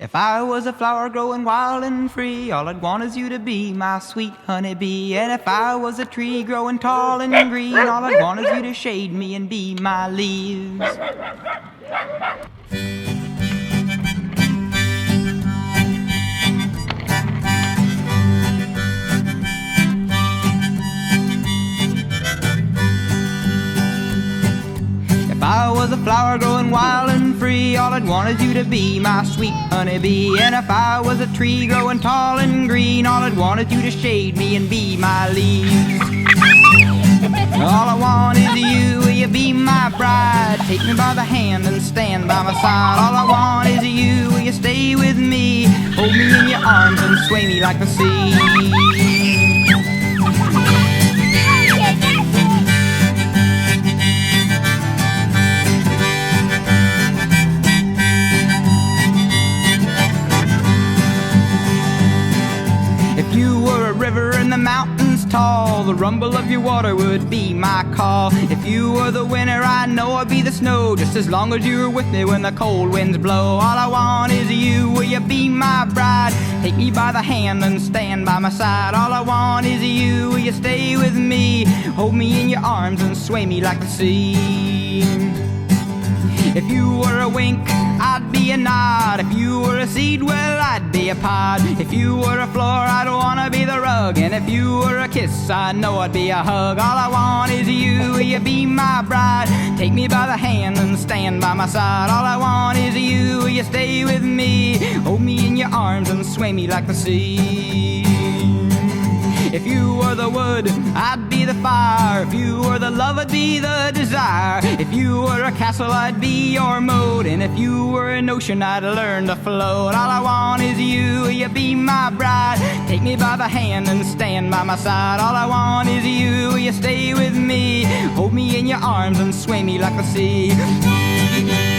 If I was a flower growing wild and free, all I'd want is you to be my sweet honeybee. And if I was a tree growing tall and green, all I'd want is you to shade me and be my leaves. If I was a flower growing wild and free, all I'd want is you to be my sweet honeybee. And if I was a tree growing tall and green, all I'd want is you to shade me and be my leaves. All I want is you, will you be my bride? Take me by the hand and stand by my side. All I want is you, will you stay with me? Hold me in your arms and sway me like the sea. If you were a river in the mountains tall, the rumble of your water would be my call. If you were the winter, I know I'd be the snow, just as long as you were with me when the cold winds blow. All I want is you, will you be my bride? Take me by the hand and stand by my side. All I want is you, will you stay with me? Hold me in your arms and sway me like the sea. If you were a wink, I'd be a nod. If you were a seed, well, I'd be a pod. If you were a floor, I'd wanna be the rug. And if you were a kiss, I know I'd be a hug. All I want is you, will you be my bride? Take me by the hand and stand by my side. All I want is you, will you stay with me? Hold me in your arms and sway me like the sea. If you were the wood, I'd be the fire. If you were the love, I'd be the desire. If you were a castle, I'd be your moat. And if you were an ocean, I'd learn to float. All I want is you, will you be my bride? Take me by the hand and stand by my side. All I want is you, will you stay with me? Hold me in your arms and sway me like the sea.